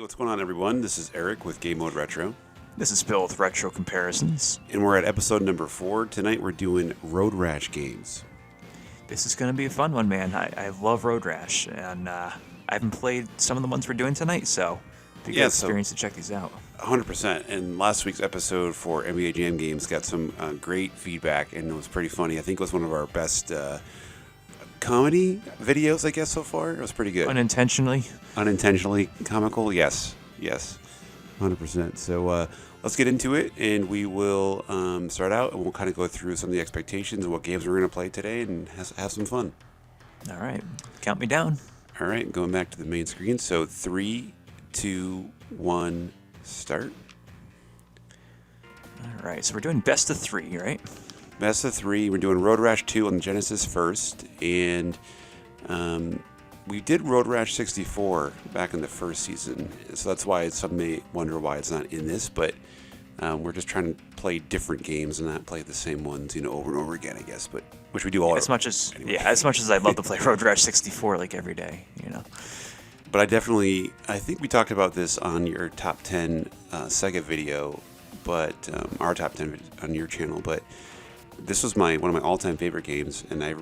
What's going on, everyone? This is Eric with Game Mode Retro. This is Bill with Retro Comparisons. And we're at episode number 4. Tonight we're doing Road Rash Games. This is going to be a fun one, man. I love Road Rash, and I haven't played some of the ones we're doing tonight, so it'd be a good experience to check these out. 100%. And last week's episode for NBA Jam Games got some great feedback, and it was pretty funny. I think it was one of our best comedy videos, I guess, so far. It was pretty good. Unintentionally comical, yes, 100%. So let's get into it, and we will start out, and we'll kind of go through some of the expectations and what games we're going to play today, and have some fun. All right, count me down. All right, going back to the main screen. So 3, 2, 1, start. All right, so we're doing best of 3, right? Best of 3. We're doing Road Rash 2 on the Genesis first, and we did Road Rash 64 back in the first season, so that's why some may wonder why it's not in this, but we're just trying to play different games and not play the same ones, over and over again, I guess, but which we do all as much as I'd love to play Road Rash 64 like every day, But I think we talked about this on your top 10 SEGA video, but our top 10 on your channel, but this was one of my all-time favorite games, and I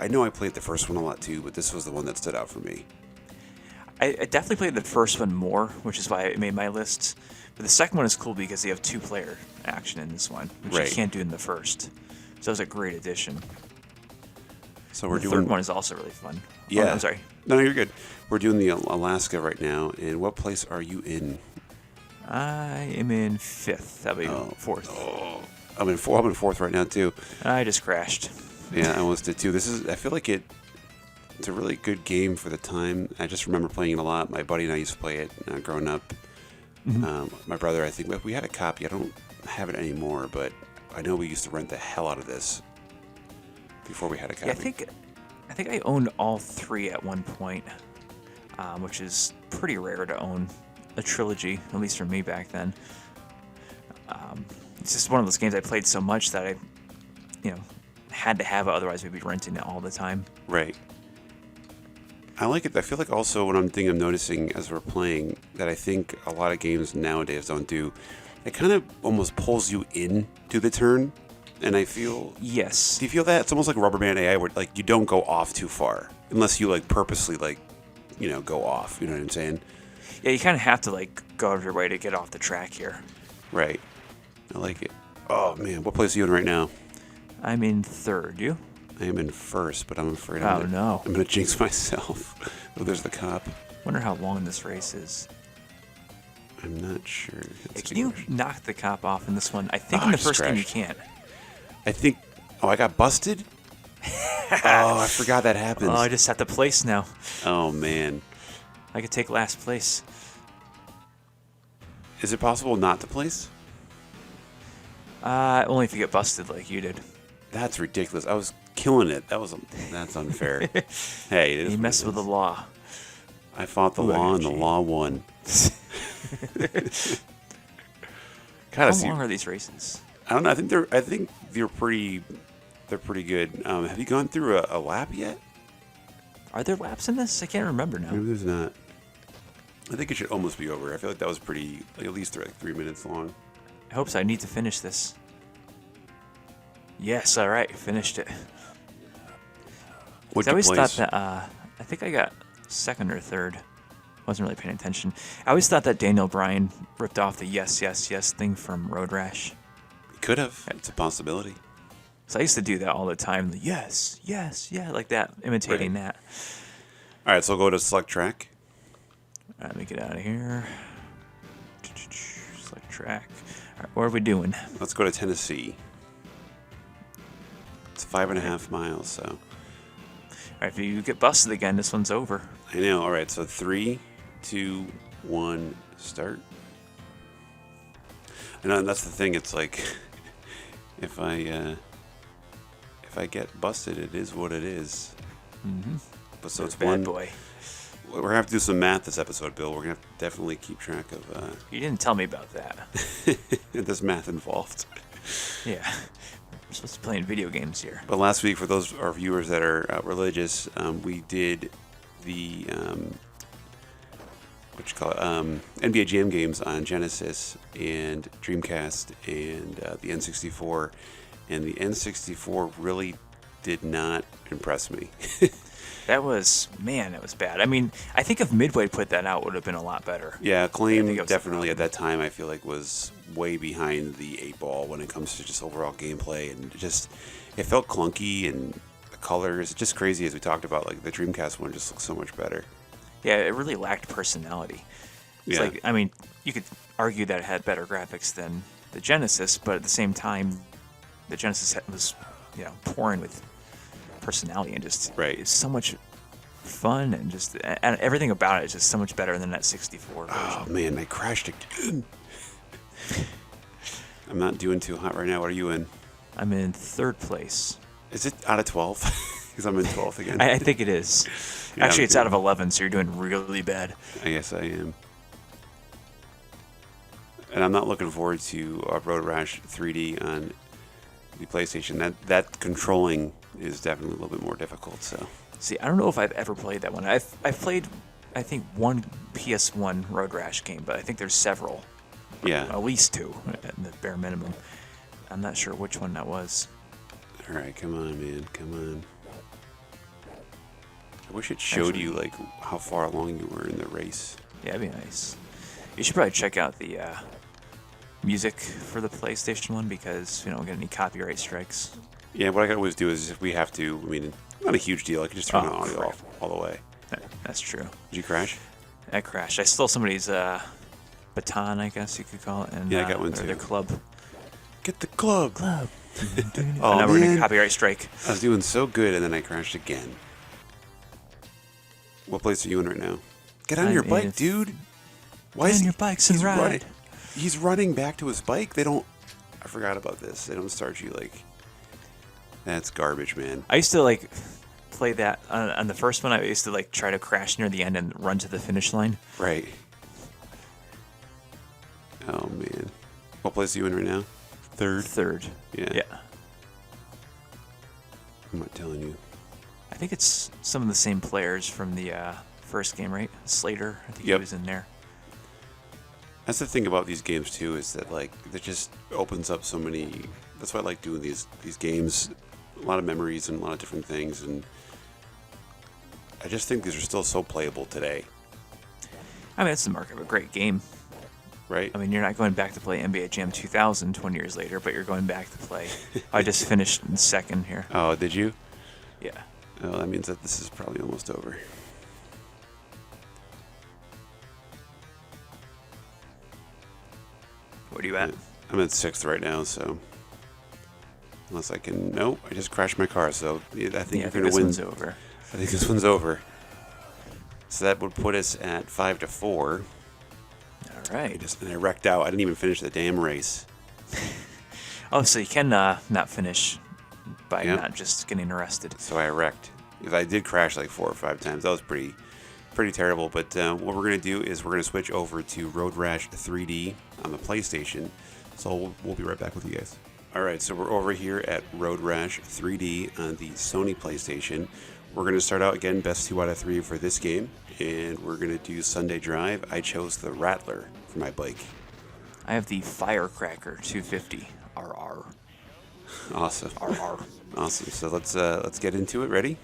know I played the first one a lot too, but this was the one that stood out for me. I definitely played the first one more, which is why it made my list. But the second one is cool because you have 2-player action in this one, which you can't do in the first. So that was a great addition. So the third one is also really fun. Yeah. Oh, I'm sorry. No, you're good. We're doing the Alaska right now, and what place are you in? I am in 5th. That would be 4th. Oh. I'm in 4th right now too. I just crashed. Yeah, I almost did too. I feel like it's a really good game for the time. I just remember playing it a lot. My buddy and I used to play it growing up. Mm-hmm. My brother, I think we had a copy. I don't have it anymore, but I know we used to rent the hell out of this before we had a copy. Yeah, I think I owned all 3 at one point, which is pretty rare to own a trilogy, at least for me back then. It's just one of those games I played so much that I, had to have it, otherwise we'd be renting it all the time. Right. I like it. I feel like also what I'm noticing as we're playing that I think a lot of games nowadays don't do, it kind of almost pulls you in to the turn, and I feel... Yes. Do you feel that? It's almost like rubber band AI where you don't go off too far, unless you purposely go off, you know what I'm saying? Yeah, you kind of have to go out of your way to get off the track here. Right. I like it. Oh, man. What place are you in right now? I'm in 3rd. You? I am in 1st, but I'm afraid I'm going to jinx myself. Oh, there's the cop. Wonder how long this race is. I'm not sure. Can you knock the cop off in this one? I think in the first game you can't. I think... Oh, I got busted? Oh, I forgot that happens. Oh, I just have to place now. Oh, man. I could take last place. Is it possible not to place? Only if you get busted like you did. That's ridiculous. I was killing it. That's unfair. Hey, it is. You messed with the law. I fought the law, and the law won. How long are these races? I don't know. I think they're pretty good. Have you gone through a lap yet? Are there laps in this? I can't remember now. Maybe there's not. I think it should almost be over. I feel like that was pretty, at least 3 minutes long. I hope so. I need to finish this. Yes, all right, finished it. I always thought that I think I got 2nd or 3rd. Wasn't really paying attention. I always thought that Daniel Bryan ripped off the yes, yes, yes thing from Road Rash. Could have. It's a possibility. So I used to do that all the time. The yes, yes, yeah, like that, imitating that. All right, so we'll go to select track. All right, let me get out of here. Select track. All right, what are we doing? Let's go to Tennessee. It's 5.5 miles, so. All right, if you get busted again, this one's over. I know. All right, so 3, 2, 1, start. I know, and that's the thing. It's like, if I get busted, it is what it is. Mm-hmm. But so it's bad one. Boy. We're gonna have to do some math this episode, Bill. We're gonna have to definitely keep track of. You didn't tell me about that. There's math involved. Yeah, we're supposed to be playing video games here. But last week, for those our viewers that are religious, we did the NBA Jam games on Genesis and Dreamcast and the N64, and the N64 really did not impress me. That was bad. I mean, I think if Midway put that out, it would have been a lot better. Yeah, Acclaim definitely at that time I feel like was way behind the 8-ball when it comes to just overall gameplay, and it felt clunky, and the colors, just crazy as we talked about. Like the Dreamcast one just looks so much better. Yeah, it really lacked personality. It's like, I mean, you could argue that it had better graphics than the Genesis, but at the same time, the Genesis was, pouring with personality and just it's so much fun, and everything about it is just so much better than that 64 version. Oh man, I crashed again. I'm not doing too hot right now. What are you in? I'm in 3rd place. Is it out of 12? Because I'm in 12th again. I think it is. Yeah, actually, it's out of 11, so you're doing really bad. I guess I am. And I'm not looking forward to Road Rash 3D on the PlayStation. That controlling is definitely a little bit more difficult. So, see, I don't know if I've ever played that one. I've played, I think, one PS1 Road Rash game, but I think there's several. Yeah, at least 2 at the bare minimum. I'm not sure which one that was. All right, come on, man, come on. I wish it showed you like how far along you were in the race. Yeah, that'd be nice. You should probably check out the music for the PlayStation one, because we don't get any copyright strikes. Yeah, what I can always do is if we have to, I mean, not a huge deal. I can just turn the audio off all the way. That's true. Did you crash? I crashed. I stole somebody's baton, I guess you could call it. And, yeah, I got one too. Their club. Get the club. Oh, now we're in a copyright strike. I was doing so good, and then I crashed again. What place are you in right now? Get on your bike, dude. Why is your bikes and ride? He's running back to his bike. They don't. I forgot about this. They don't start you like. That's garbage, man. I used to play that on the first one. I used to try to crash near the end and run to the finish line. Right. Oh man. What place are you in right now? Third. Yeah. I'm not telling you. I think it's some of the same players from the first game, right? Slater, I think he was in there. That's the thing about these games too, is that it just opens up so many. That's why I like doing these games. A lot of memories and a lot of different things, and I just think these are still so playable today. I mean, that's the mark of a great game. Right. I mean, you're not going back to play NBA Jam 2000 20 years later, but you're going back to play. I just finished in 2nd here. Oh, did you? Yeah. Oh, that means that this is probably almost over. What are you at? I'm at 6th right now, so unless I can. Nope, I just crashed my car, so I think you're going to win. This one's over. I think this one's over. So that would put us at 5-4. All right. And I wrecked out. I didn't even finish the damn race. Oh, so you can not finish by not just getting arrested. So I wrecked. Because I did crash 4 or 5 times. That was pretty terrible. But what we're going to do is we're going to switch over to Road Rash 3D on the PlayStation. So we'll be right back with you guys. All right, so we're over here at Road Rash 3D on the Sony PlayStation. We're going to start out again, best 2 out of 3 for this game. And we're going to do Sunday Drive. I chose the Rattler for my bike. I have the Firecracker 250 RR. Awesome. RR. Awesome. So let's get into it. Ready?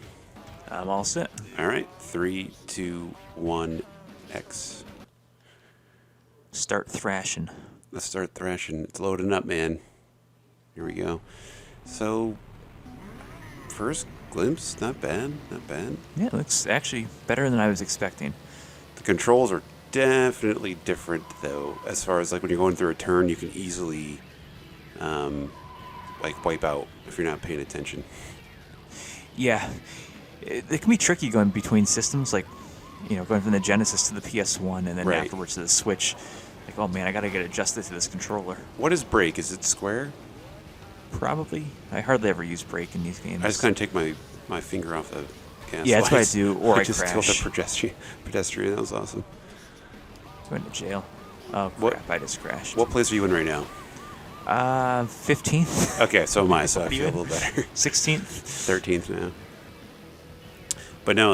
I'm all set. All right. 3, 2, 1, X. Start thrashing. Let's start thrashing. It's loading up, man. Here we go. So, first glimpse, not bad. Yeah, it looks actually better than I was expecting. The controls are definitely different, though. As far as when you're going through a turn, you can easily wipe out if you're not paying attention. Yeah, it can be tricky going between systems, going from the Genesis to the PS1 and then afterwards to the Switch. Oh man, I gotta get adjusted to this controller. What is brake? Is it square? Probably. I hardly ever use brake in these games. I just kind of take my finger off the gas. Yeah, that's what I do, or I just crash. Killed a pedestrian. That was awesome. Going to jail. Oh crap! I just crashed. What place are you in right now? 15th. Okay, so am I. So I feel a little better. 16th. 13th now. But no,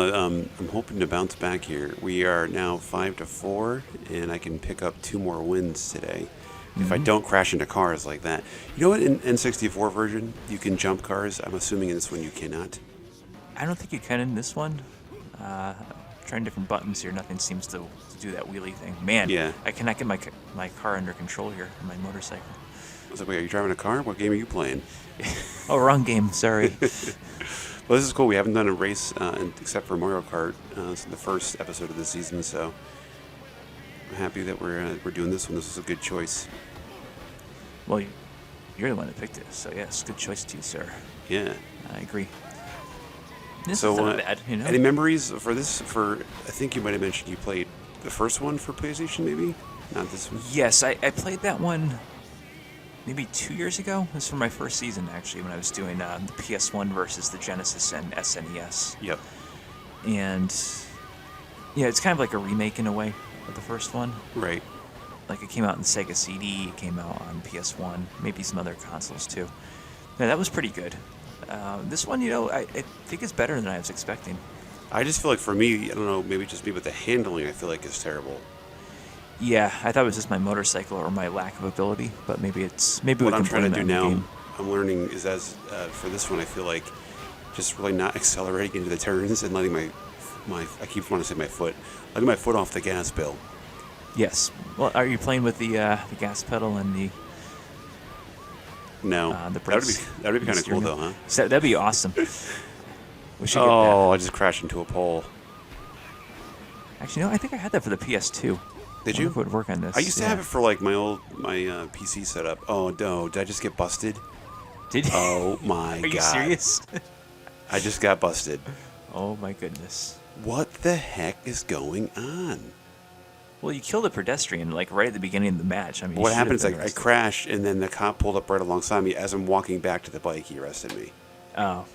I'm hoping to bounce back here. We are now 5-4, and I can pick up 2 more wins today. If I don't crash into cars like that. You know what? In N64 version, you can jump cars. I'm assuming in this one you cannot. I don't think you can in this one. Trying different buttons here, nothing seems to do that wheelie thing. Man, Yeah. I cannot get my car under control here, my motorcycle. I was like, wait, are you driving a car? What game are you playing? Oh, wrong game. Sorry. Well, this is cool. We haven't done a race except for Mario Kart. It's the first episode of the season, so I'm happy that we're doing this one. This was a good choice. Well, you're the one that picked it, so yes, good choice too, sir. Yeah. I agree. This So, is not bad, you know. any memories for this? I think you might have mentioned you played the first one for PlayStation, maybe? Not this one? Yes, I played that one maybe 2 years ago. It was for my first season, actually, when I was doing the PS1 versus the Genesis and SNES. Yep. And, yeah, it's kind of like a remake in a way of the first one. Right. Like, it came out in Sega CD, it came out on PS1, maybe some other consoles, too. Yeah, that was pretty good. This one, you know, I think it's better than I was expecting. I just feel like for me, I don't know, maybe just me, but the handling I feel like is terrible. Yeah, I thought it was just my motorcycle or my lack of ability, but maybe we What can I'm trying to blame do that in the now, game. I'm learning, is for this one, I feel like just really not accelerating into the turns and letting my I keep wanting to say my foot, letting my foot off the gas pedal. Yes. Well, are you playing with the gas pedal and the No, the that brakes? would be kind of cool steering though, wheel? huh? So that'd be awesome. We should Oh, I just crashed into a pole. get that. Actually, no, I think I had that for the PS2. Did I wonder you? if it would work on this. I used to have it for like my PC setup. Oh no, did I just get busted? Did you? Oh my Are god! you serious? I just got busted. Oh my goodness. What the heck is going on? Well, you killed a pedestrian like right at the beginning of the match. I mean, you What should have happened is been I arrested. crashed, and then the cop pulled up right alongside me. As I'm walking back to the bike, he arrested me. Oh.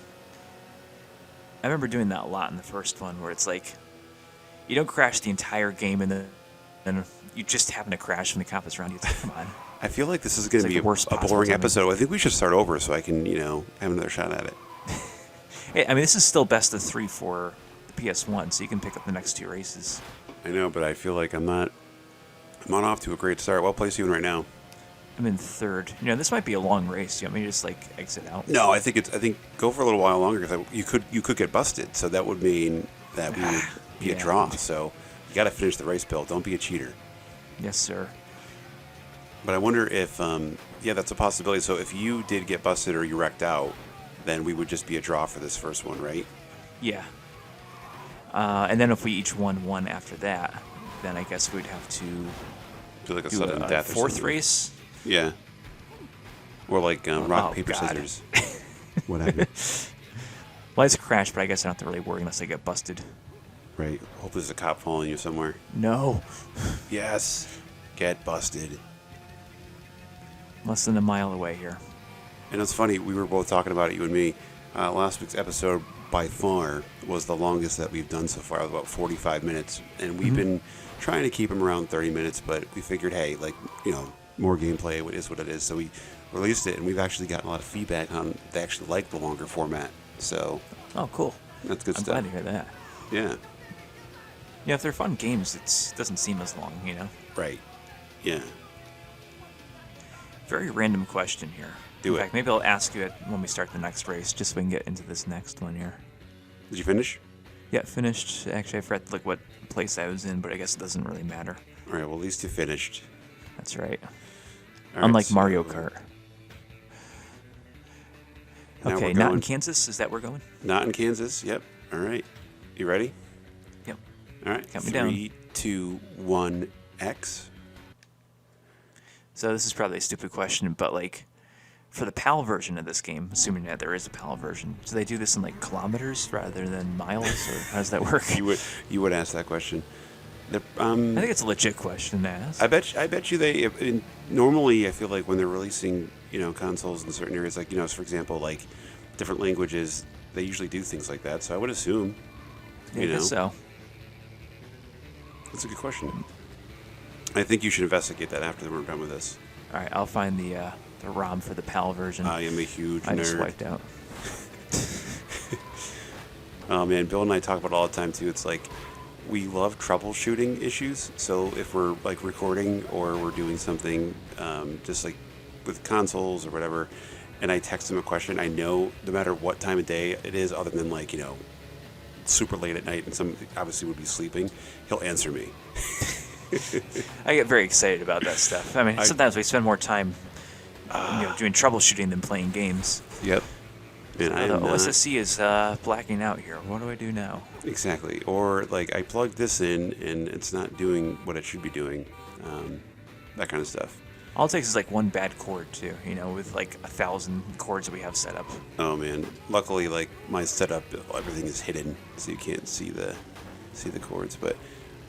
I remember doing that a lot in the first one, where it's like you don't crash the entire game, and then you just happen to crash when the cop is around you. It's like, come on. I feel like this is going to like be the worst a possible boring timing. episode. I think we should start over so I can, have another shot at it. Hey, I mean, this is still best of 3 for the PS1, so you can pick up the next 2 races. I know, but I feel like I'm not off to a great start. What place are you in right now? I'm in 3rd. You know, this might be a long race. You want me to just like exit out? No, I think go for a little while longer because you could get busted. So that would mean that we would be a Yeah. draw. So you got to finish the race, Bill. Don't be a cheater. Yes, sir. But I wonder if that's a possibility. So if you did get busted or you wrecked out, then we would just be a draw for this first one, right? Yeah. And then if we each won one after that, then I guess we'd have to Do like a do sudden a death. or 4th something. Oh, Yeah. Or like rock, paper, God. scissors. What happened? Well, it's a crash, but I guess I don't have to really worry unless I get busted. Right. Hope there's a cop following you somewhere. No. Yes. Get busted. Less than a mile away here. And it's funny, we were both talking about it, you and me. Last week's episode, by far, was the longest that we've done so far, about 45 minutes. And we've been trying to keep them around 30 minutes, but we figured, hey, more gameplay is what it is. So we released it, and we've actually gotten a lot of feedback on they actually like the longer format. So Oh, cool. that's good I'm stuff. glad to hear that. Yeah. Yeah, if they're fun games, it doesn't seem as long, you know? Right. Yeah. Very random question here. Do In it. fact, maybe I'll ask you it when we start the next race, just so we can get into this next one here. Did you finish? Yeah, finished. Actually, I forgot like what place I was in, but I guess it doesn't really matter. All right, well, at least you finished. That's right. All right, Unlike so Mario Kart. now Okay, we're not in going- Kansas. Is that where we're going? Not in Kansas. Yep. All right. You ready? Yep. All right. Count me down. 3, 2, 1, X. So this is probably a stupid question, but like, for the PAL version of this game, assuming that there is a PAL version, do they do this in like kilometers rather than miles, or how does that work? You would ask that question. I think it's a legit question to ask. I bet you normally I feel like when they're releasing consoles in certain areas, like for example, like different languages, they usually do things like that. So I would assume. Yeah, I guess so. That's a good question. I think you should investigate that after we're done with this. All right, I'll find the ROM for the PAL version. I am a huge I just nerd. wiped out. Oh man, Bill and I talk about it all the time too. It's like we love troubleshooting issues. So if we're like recording or we're doing something, just like with consoles or whatever, and I text him a question, I know no matter what time of day it is, other than like super late at night and some obviously would be sleeping, he'll answer me. I get very excited about that stuff. I mean, sometimes we spend more time, doing troubleshooting than playing games. Yep. And the OSSC is blacking out here. What do I do now? Exactly. Or like I plugged this in and it's not doing what it should be doing. That kind of stuff. All it takes is like one bad cord too, with like 1,000 cords that we have set up. Oh man! Luckily, like my setup, everything is hidden, so you can't see the cords. But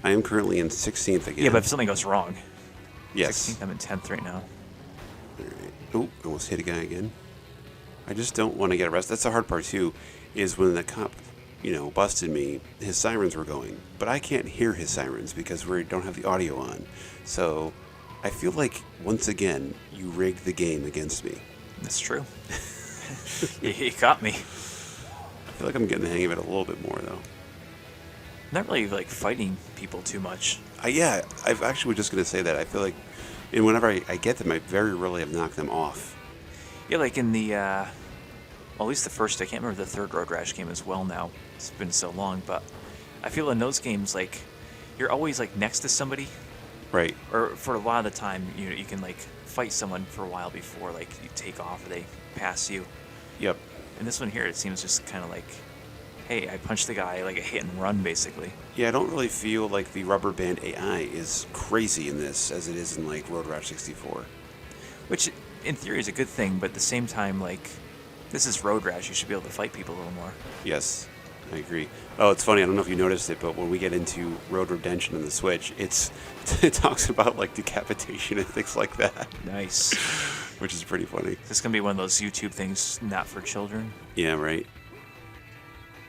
I am currently in 16th again. Yeah, but if something goes wrong. Yes. 16th, I'm in 10th right now. All right. Oh, almost hit a guy again. I just don't want to get arrested. That's the hard part too, is when the cop, busted me. His sirens were going, but I can't hear his sirens because we don't have the audio on. So I feel like once again you rigged the game against me. That's true. You caught me. I feel like I'm getting the hang of it a little bit more though. Not really like fighting people too much. Yeah, I actually was just going to say that. I feel like, and whenever I get them, I very rarely have knocked them off. Yeah, like in the, at least the first, I can't remember the third Road Rash game as well now. It's been so long, but I feel in those games, like, you're always, like, next to somebody. Right. Or for a lot of the time, you can, like, fight someone for a while before, like, you take off or they pass you. Yep. In this one here, it seems just kind of like, hey, I punched the guy, like a hit and run, basically. Yeah, I don't really feel like the rubber band AI is crazy in this as it is in, like, Road Rash 64. Which, in theory, is a good thing, but at the same time, like, this is Road Rash. You should be able to fight people a little more. Yes, I agree. Oh, it's funny. I don't know if you noticed it, but when we get into Road Redemption on the Switch, it talks about, like, decapitation and things like that. Nice. Which is pretty funny. Is this going to be one of those YouTube things not for children? Yeah, right.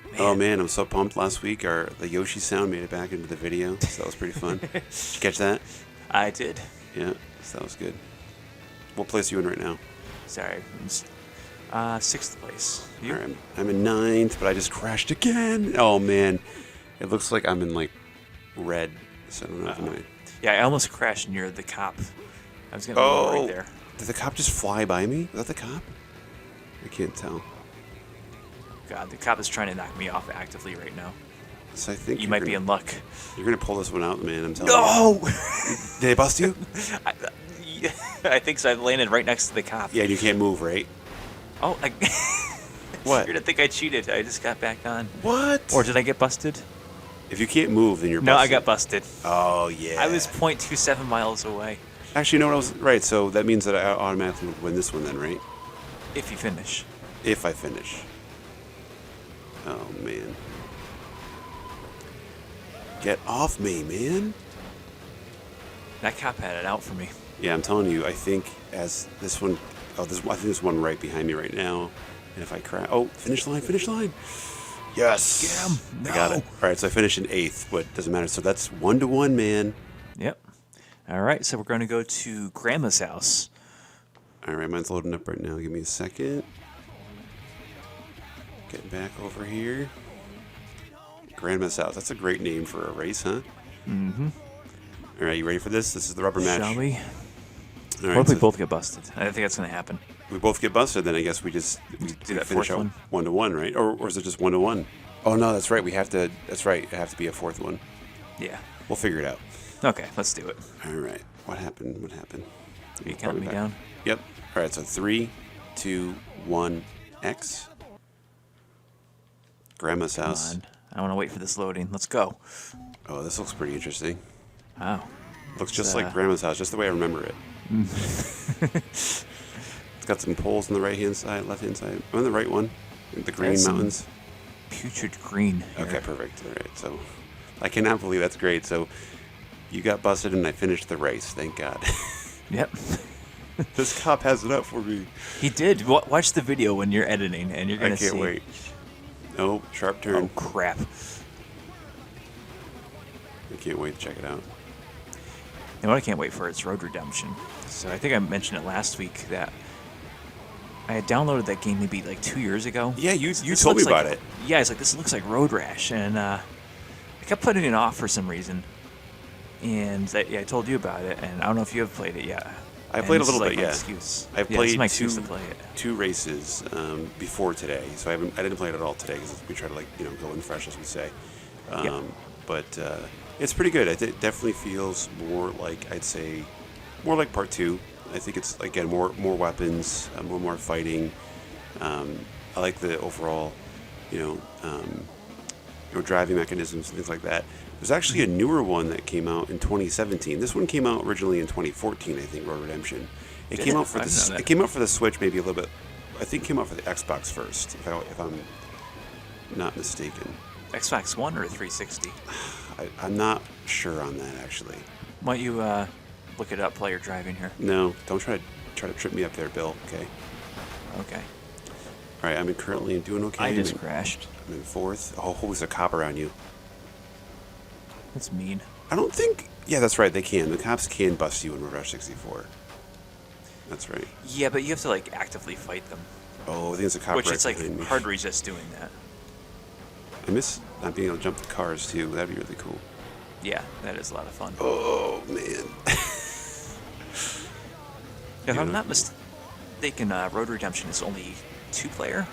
Man. Oh, man, I'm so pumped. Last week, the Yoshi sound made it back into the video, so that was pretty fun. Did you catch that? I did. Yeah, so that was good. What place are you in right now? Sorry. 6th place. You? All right, I'm in 9th, but I just crashed again. Oh, man. It looks like I'm in, like, red, so I don't know if I'm Yeah, I almost crashed near the cop. I was going to go right there. Did the cop just fly by me? Was that the cop? I can't tell. God, the cop is trying to knock me off actively right now. So I think you might be in luck. You're going to pull this one out, man, I'm telling you. No! Did they bust you? I think so. I landed right next to the cop. Yeah, and you can't move, right? Oh, What? You're going to think I cheated. I just got back on. What? Or did I get busted? If you can't move, then you're busted. No, I got busted. Oh, yeah. I was 0.27 miles away. Actually, no, I was right. So that means that I automatically win this one then, right? If you finish. If I finish. Oh, man. Get off me, man. That cop had it out for me. Yeah, I'm telling you, I think as this one... I think there's one right behind me right now. And if I crash... Oh, finish line, finish line. Yes. Get him. No. I got it. All right, so I finished in 8th, but it doesn't matter. So that's 1-1, man. Yep. All right, so we're going to go to Grandma's house. All right, mine's loading up right now. Give me a second. Getting back over here. Grandma's house. That's a great name for a race, huh? Mm-hmm. All right, you ready for this? This is the rubber match. Shall we? All right, what if we both get busted? I think that's going to happen. We both get busted, then I guess we do that finish fourth out one? 1-1, right? Or is it just 1-1? Oh, no, that's right. That's right. It have to be a fourth one. Yeah. We'll figure it out. Okay, let's do it. All right. What happened? Are you counting me down? Yep. All right, so 3, 2, 1, X. Grandma's house. Come on. I want to wait for this loading. Let's go. Oh, this looks pretty interesting. Wow. Looks just like Grandma's house, just the way I remember it. It's got some poles on the right-hand side, left-hand side. I'm on the right one. The green mountains. Putrid green. Here. Okay, perfect. All right, so I cannot believe that's great. So you got busted and I finished the race. Thank God. Yep. This cop has it up for me. He did. Watch the video when you're editing, and you're gonna see. I can't wait. Oh, sharp turn. Oh crap! I can't wait to check it out. And what I can't wait for is Road Redemption. So I think I mentioned it last week that I had downloaded that game maybe like 2 years ago. Yeah, you This told me looks like- about it. Yeah, it's like, this looks like Road Rash, and I kept putting it off for some reason. And I told you about it, and I don't know if you have played it yet. I And played a this is little like bit, my yeah. Excuse. I've Yeah, this is played my excuse to play it. two races before today, so I didn't play it at all today because we try to go in fresh, as we say. Yeah. But it's pretty good. It definitely feels more like, I'd say, more like part 2. I think it's, again, more weapons, more fighting. I like the overall, driving mechanisms and things like that. There's actually a newer one that came out in 2017. This one came out originally in 2014, I think, Road Redemption. It came out for the Switch, maybe a little bit. I think it came out for the Xbox first, if I'm not mistaken. Xbox One or 360? I'm not sure on that, actually. Why don't you look it up while you're driving here? No, don't try to trip me up there, Bill. Okay. Okay. All right, I'm currently doing okay. I just crashed. I'm in 4th. Oh, there's a cop around you. That's mean. I don't think. Yeah, that's right. They can. The cops can bust you in Road Rash 64. That's right. Yeah, but you have to like actively fight them. Oh, I think it's a cop Which right it's like behind me. hard to resist doing that. I miss not being able to jump the cars too. That'd be really cool. Yeah, that is a lot of fun. Oh man. If I'm not mistaken, Road Redemption is only 2-player.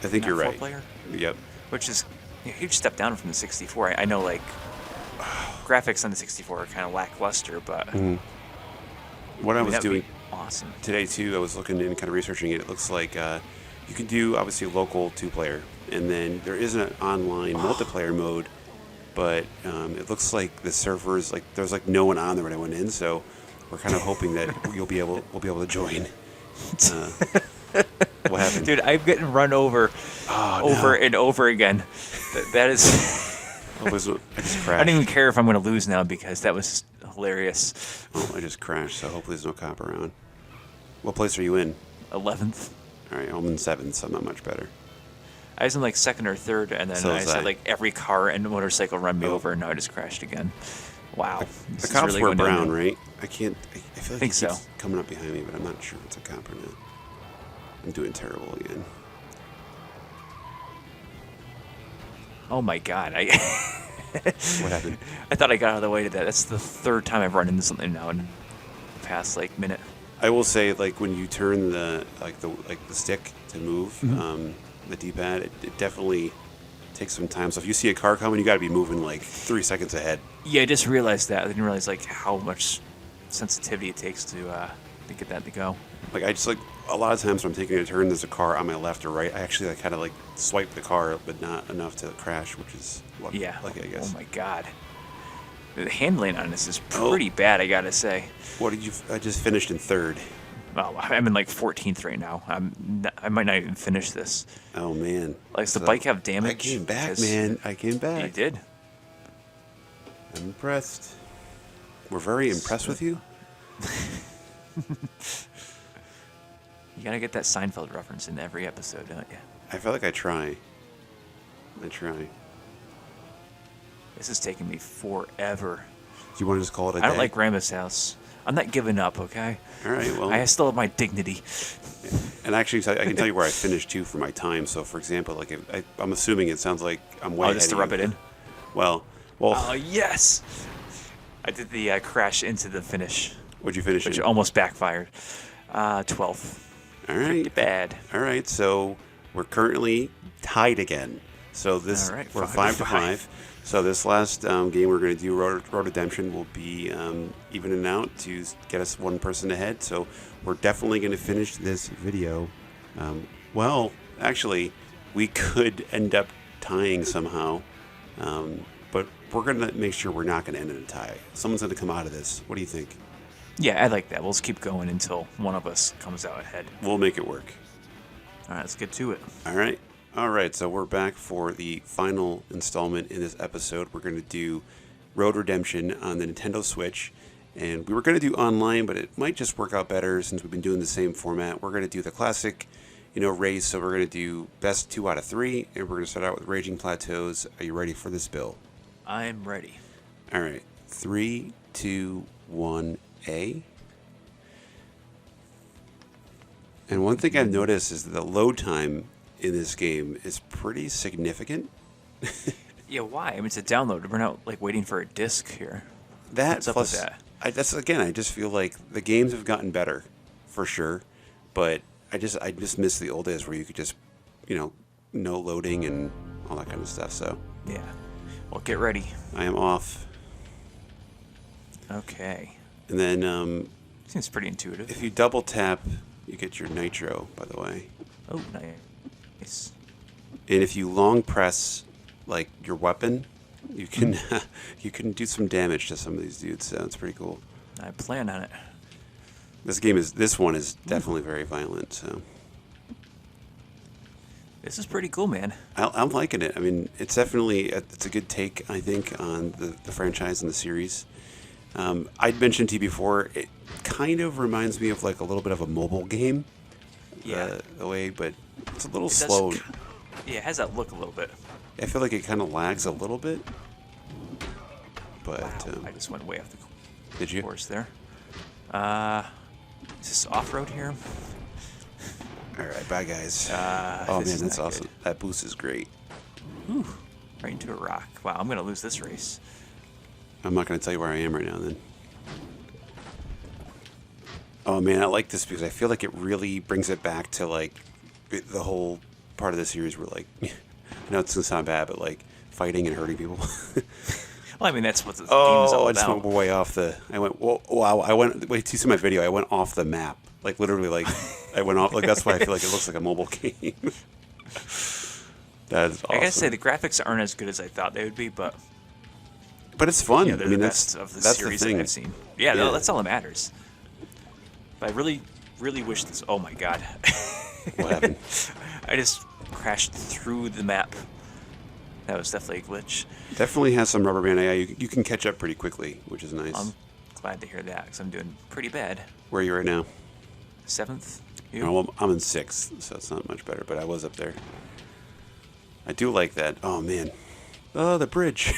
I think you're right. 4-player, Yep. which is a huge step down from the 64. I know, like, graphics on the 64 are kind of lackluster, but What I was that would doing be awesome. today too, I was looking and kind of researching it. It looks like you can do obviously a local 2-player, and then there is an online multiplayer mode. But it looks like the servers, like there's like no one on there when I went in, so we're kind of hoping that we'll be able to join. What happened? Dude, I'm getting run over no. and over again. That is... I just crashed. I don't even care if I'm going to lose now because that was hilarious. Oh, I just crashed, so hopefully there's no cop around. What place are you in? 11th. All right, I'm in 7th, so I'm not much better. I was in like 2nd or 3rd, and then So I was just had I. like every car and motorcycle run me over, and now I just crashed again. Wow. The cops were brown, right? I feel like Think he keeps so. coming up behind me, but I'm not sure if it's a cop or not. I'm doing terrible again. Oh my god. What happened? I thought I got out of the way to that. That's the 3rd time I've run into something now in the past like minute. I will say, like when you turn the stick to move, Mm-hmm. the D-pad, it definitely takes some time. So if you see a car coming, you got to be moving like 3 seconds ahead. Yeah, I just realized that. I didn't realize like how much sensitivity it takes to get that to go. Like I just like a lot of times when I'm taking a turn, there's a car on my left or right. I actually like kind of like swipe the car, but not enough to crash, which is lucky, I guess. Oh my god. The handling on this is pretty bad, I gotta say. What did you? I just finished in 3rd. Oh, I'm in like 14th right now. I might not even finish this. Oh man! Like, does the bike have damage? I came back, man. I came back. You did. I'm impressed. We're very impressed with you. You gotta get that Seinfeld reference in every episode, don't you? I feel like I try. I try. This is taking me forever. Do you want to just call it a day? I don't like Grandma's house. I'm not giving up, okay? All right, well. I still have my dignity. And actually, I can tell you where I finished too for my time. So, for example, like I'm assuming it sounds like I'm way ahead Just to of rub you. it in. Well. Oh, yes! I did the crash into the finish, What'd you finish which in? almost backfired. 12th. All right. Pretty bad. All right. So we're currently tied again. So this All right, we're 5 to 5 to 5. So this last game we're going to do Road Redemption will be evening out to get us one person ahead. So we're definitely going to finish this video. Well, actually, we could end up tying somehow, but we're going to make sure we're not going to end in a tie. Someone's going to come out of this. What do you think? Yeah, I like that. We'll just keep going until one of us comes out ahead. We'll make it work. All right, let's get to it. All right. All right, so we're back for the final installment in this episode. We're going to do Road Redemption on the Nintendo Switch. And we were going to do online, but it might just work out better since we've been doing the same format. We're going to do the classic, race. So we're going to do best 2 out of 3, and we're going to start out with Raging Plateaus. Are you ready for this, Bill? I'm ready. All right. 3, 2, 1, A. And one thing I've noticed is that the load time in this game is pretty significant. Yeah, why? I mean, it's a download. We're not like waiting for a disc here. That What's up plus, with that? I just feel like the games have gotten better, for sure. But I just miss the old days where you could just, no loading and all that kind of stuff. So Yeah. Well, get ready. I am off. Okay. And then Seems pretty intuitive. if you double tap, you get your nitro, by the way. Oh, nice. And if you long press, like, your weapon, you can you can do some damage to some of these dudes. So it's pretty cool. I plan on it. This one is definitely very violent. So This is pretty cool, man. I'm liking it. I mean, it's definitely it's a good take, I think, on the franchise and the series. I'd mentioned to you before, it kind of reminds me of like a little bit of a mobile game. Yeah. The way, but it's a little It does slow. Yeah, it has that look a little bit. I feel like it kind of lags a little bit. But Wow, I just went way off the did you? course there. Is this off-road here? All right, bye guys. this Oh man, is that's not awesome. That boost is great. Whew, right into a rock. Wow, I'm gonna lose this race. I'm not going to tell you where I am right now. Then. Oh man, I like this because I feel like it really brings it back to like the whole part of the series where like, I know it's gonna sound bad, but like fighting and hurting people. Well, I mean, that's what the game is all I just about. went way off the. I went. Whoa, wow! I went. Wait, till you see my video. I went off the map. Like literally, like I went off. Like that's why I feel like it looks like a mobile game. That is awesome. I gotta say, the graphics aren't as good as I thought they would be, but it's fun. yeah, they're I mean, the that's best of the that's series the that thing. I've seen. Yeah, Yeah. that's all that matters. But I really, really wish this. Oh my god! What happened? I just crashed through the map. That was definitely a glitch. Definitely has some rubber band AI. You can catch up pretty quickly, which is nice. I'm glad to hear that because I'm doing pretty bad. Where are you right now? 7th. You? Oh, well, I'm in 6th, so it's not much better, but I was up there. I do like that. Oh man. Oh, the bridge.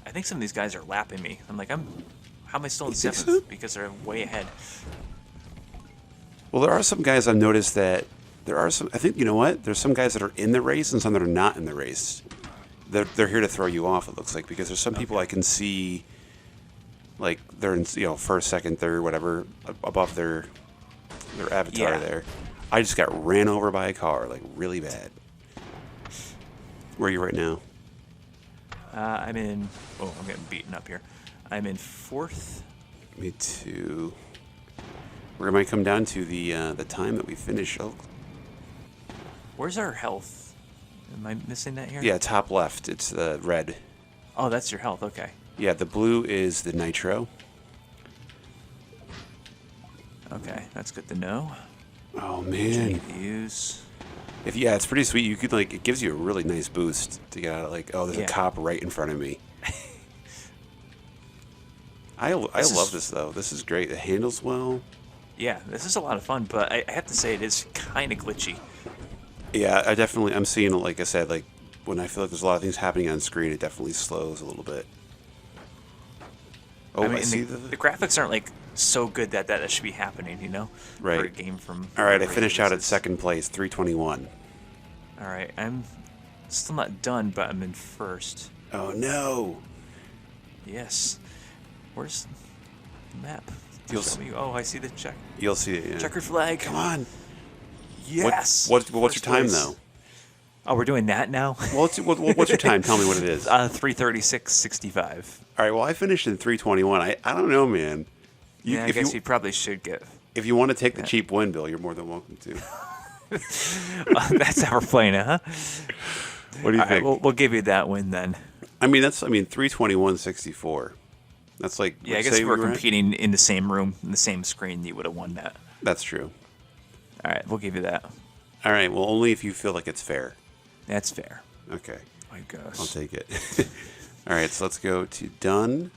I think some of these guys are lapping me. I'm like, how am I still in You think 7th? so? Because they're way ahead. Well, there are some guys I've noticed that there are some. I think you know what? There's some guys that are in the race and some that are not in the race. They're here to throw you off. It looks like because there's some people I can see, like they're in first, second, third, whatever above their avatar Yeah. there. I just got ran over by a car like really bad. Where are you right now? I'm in. Oh, I'm getting beaten up here. I'm in 4th. Me too. Where it might come down to the time that we finish. Oh, Where's our health? Am I missing that here? yeah, top left. It's the red. Oh, that's your health. Okay. Yeah, the blue is the nitro. Okay, that's good to know. Oh Which I man. need to use. It's pretty sweet. You could like it gives you a really nice boost to get out of like, oh, there's Yeah. a cop right in front of me. I This love is- this though. This is great. It handles well. Yeah, this is a lot of fun, but I have to say it is kind of glitchy. Yeah, I'm seeing, like I said, like when I feel like there's a lot of things happening on screen, it definitely slows a little bit. Oh, I, mean, see the graphics aren't like so good that should be happening, you know? Right. For a game from. All right, I Road finished out at Races. second place, 321. All right, I'm still not done, but I'm in 1st. Oh no! Yes. Where's the map? You'll Show s- me. Oh, I see the You'll see it. Yeah. checkered flag. Come on. Yes. What's your First time place. though? Oh, we're doing that now. Well, what's your time? Tell me what it is. 3:36:65. All right. Well, I finished in 321. I don't know, man. Yeah, I guess you probably should get. If you want to take the cheap win, Bill, you're more than welcome to. That's how we're playing it, huh? What do you All right, think? we'll give you that win then. I mean 321.64. That's like Yeah, I say guess if we we're were at- competing in the same room, in the same screen, you would have won that. That's true. All right, we'll give you that. All right. Well, only if you feel like it's fair. That's fair. Okay. My gosh. I'll take it. All right. So let's go to done,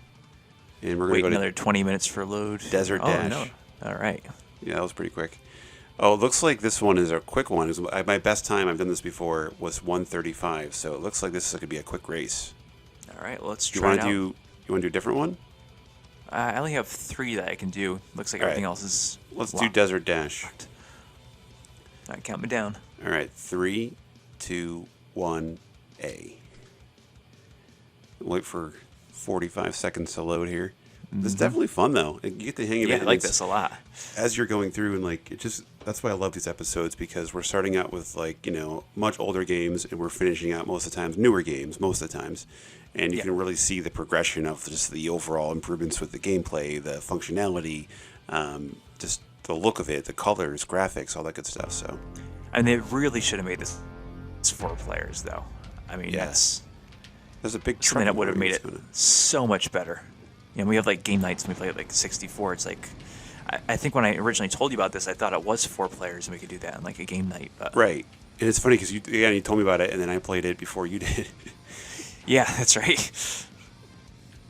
and we're gonna Wait go another to 20 minutes for load. Desert Oh, Dash. no. All right. Yeah, that was pretty quick. Oh, it looks like this one is a quick one. My best time, I've done this before, was 1:35. So it looks like this is going to be a quick race. All right, well, let's You try want it to out. do? You want to do a different one? I only have 3 that I can do. Looks like All everything right. else is Let's do locked. Desert Dash. All right, count me down. All right, 3, 2, 1, A. Wait for 45 seconds to load here. This is definitely fun though. You get the hang of it. Yeah, I and like it's- this a lot. As you're going through and like that's why I love these episodes, because we're starting out with much older games and we're finishing out most of the times newer games most of the times, and you Yeah. can really see the progression of just the overall improvements with the gameplay, the functionality, just the look of it, the colors, graphics, all that good stuff. So And they really should have made this 4 players, though. I mean, Yeah. that's there's a big something that would have made trucking it movie that's so much better. You know, we have like game nights and we play at like 64. It's like, I think when I originally told you about this, I thought it was 4 players and we could do that in like a game night. But gonna- right. And it's funny because you told me about it and then I played it before you did. yeah, that's right.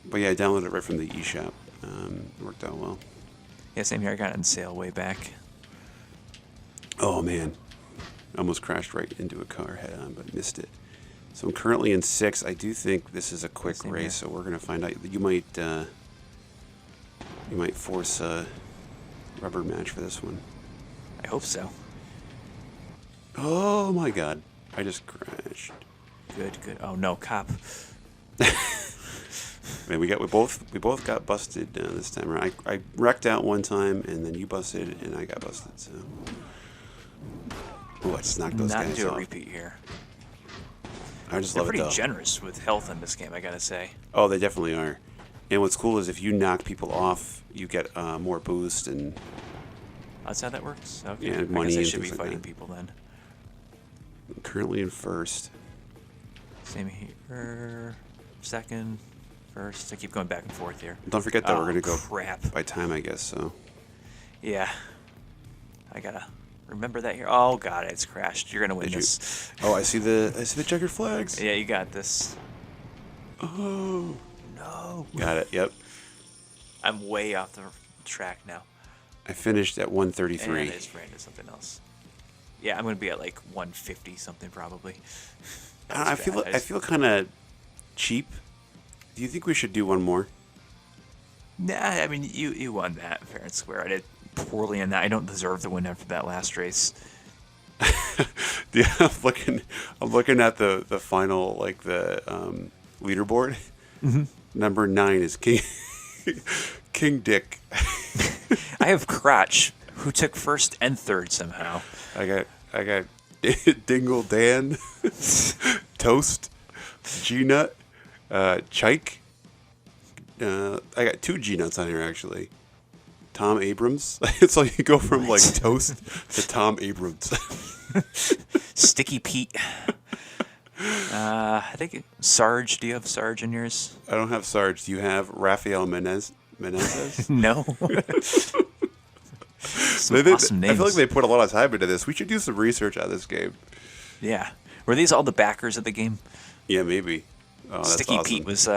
But yeah, I downloaded it right from the eShop. It worked out well. Yeah, same here. I got it on sale way back. Oh man, I almost crashed right into a car head on, but missed it. So I'm currently in 6. I do think this is a quick Same race, here. so we're gonna find out. You might force a rubber match for this one. I hope so. Oh my God, I just crashed. Good, good. Oh no, cop. Man, we both got busted this time around. I wrecked out one time, and then you busted, and I got busted. So, oh, I just knocked those Not guys do a off. repeat here. I just They're love it pretty though. generous with health in this game, I gotta say. Oh, they definitely are. And what's cool is if you knock people off, you get more boost and That's how that works? Okay. Yeah, I money guess I and should be things like fighting that. people then. I'm currently in 1st. Same here. 2nd, 1st. I keep going back and forth here. Don't forget that Oh, we're gonna go crap. by time, I guess. So Yeah. I gotta remember that here. Oh god, it's crashed. You're gonna win Did you- this. oh, I see the checkered flags. Yeah, you got this. Oh, No. got it. Yep. I'm way off the track now. I finished at 133. And it's ran into something else. Yeah, I'm gonna be at like 150 something probably. That I was feel bad. I feel kind of cheap. Do you think we should do one more? Nah, I mean you won that fair and square. I did poorly in that. I don't deserve the win after that last race. Yeah, I'm looking at the final, like the leaderboard. Mm-hmm. Number 9 is King Dick. I have Crotch, who took 1st and 3rd somehow. I got Dingle Dan, Toast, G Nut, Chike. I got 2 G Nuts on here actually. Tom Abrams. So you go from like Toast to Tom Abrams. Sticky Pete. I think Sarge. Do you have Sarge in yours? I don't have Sarge. Do you have Rafael Menendez? No. Some awesome I names. feel like they put a lot of time into this. We should do some research on this game. Yeah. Were these all the backers of the game? Yeah, maybe. Oh, that's Sticky awesome. Pete was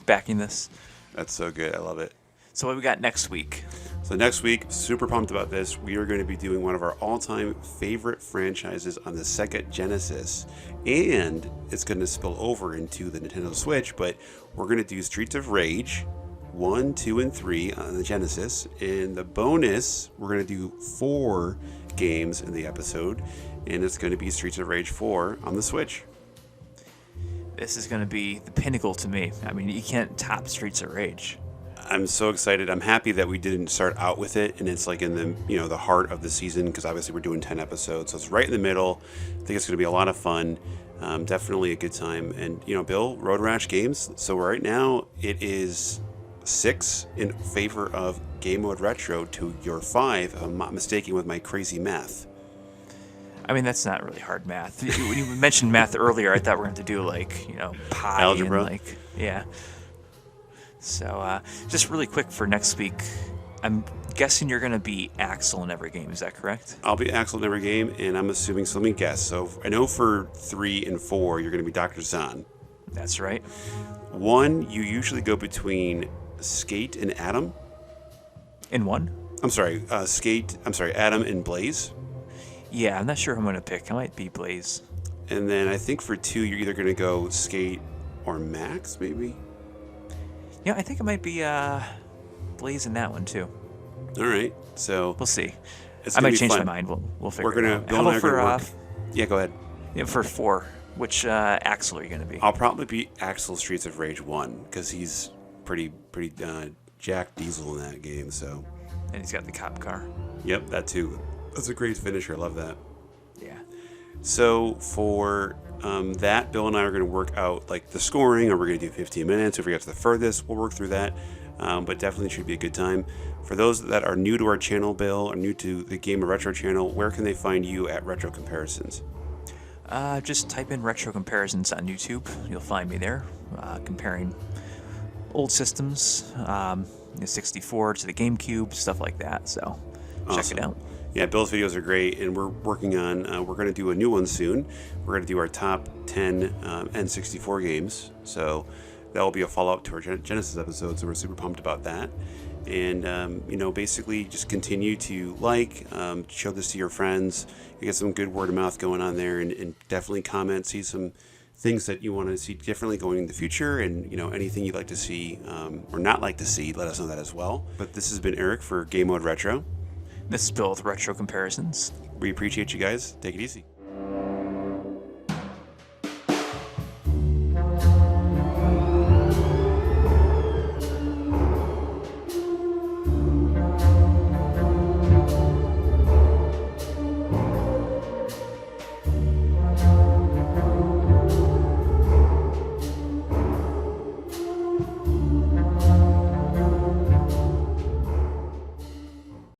backing this. That's so good. I love it. So what we got next week? So next week, super pumped about this. We are going to be doing one of our all-time favorite franchises on the SEGA Genesis, and it's going to spill over into the Nintendo Switch. But we're going to do Streets of Rage 1, 2, and 3 on the Genesis, and the bonus, we're going to do 4 games in the episode, and it's going to be Streets of Rage 4 on the Switch. This is going to be the pinnacle to me. I mean, you can't top Streets of Rage. I'm so excited. I'm happy that we didn't start out with it, and it's like in the the heart of the season, because obviously we're doing 10 episodes, so it's right in the middle. I think it's going to be a lot of fun. Definitely a good time. And Bill, Road Rash Games. So right now it is 6 in favor of Game Mode Retro to your 5. If I'm not mistaken with my crazy math. I mean, that's not really hard math. When you mentioned math earlier, I thought we were going to do pi Algebra? and yeah. So just really quick for next week, I'm guessing you're going to be Axel in every game. Is that correct? I'll be Axel in every game, and I'm assuming. So let me guess. So I know for 3 and 4 you're going to be Dr. Zahn. That's right. 1, you usually go between Skate and Adam. In 1? I'm sorry, Adam and Blaze. Yeah, I'm not sure who I'm going to pick. I might be Blaze. And then I think for 2, you're either going to go Skate or Max, maybe? Yeah, I think it might be Blaze in that one too. All right, so We'll see. it's I gonna might be change fun. my mind. We'll figure We're gonna it out. Bill How and I about are gonna for work. Yeah, go ahead. for 4? Which Axel are you going to be? I'll probably be Axel Streets of Rage 1 because he's pretty Jack Diesel in that game. So, And he's got the cop car. yep, that too. That's a great finisher. Love that. Yeah. So for that, Bill and I are going to work out like the scoring, or we're going to do 15 minutes. If we get to the furthest, we'll work through that. But definitely should be a good time. For those that are new to our channel, Bill, or new to the Game of Retro channel, where can they find you at Retro Comparisons? Just type in Retro Comparisons on YouTube. You'll find me there, comparing old systems, the 64 to the GameCube, stuff like that. So check it out. Yeah, Bill's videos are great, and we're working on, we're going to do a new one soon. We're going to do our top 10 N64 games. So that will be a follow-up to our Genesis episode, so we're super pumped about that. And, basically just continue to show this to your friends. You get some good word of mouth going on there, and definitely comment, see some things that you want to see differently going in the future, and, anything you'd like to see or not like to see, let us know that as well. But this has been Eric for Game Mode Retro. This is Bill with Retro Comparisons. We appreciate you guys. Take it easy.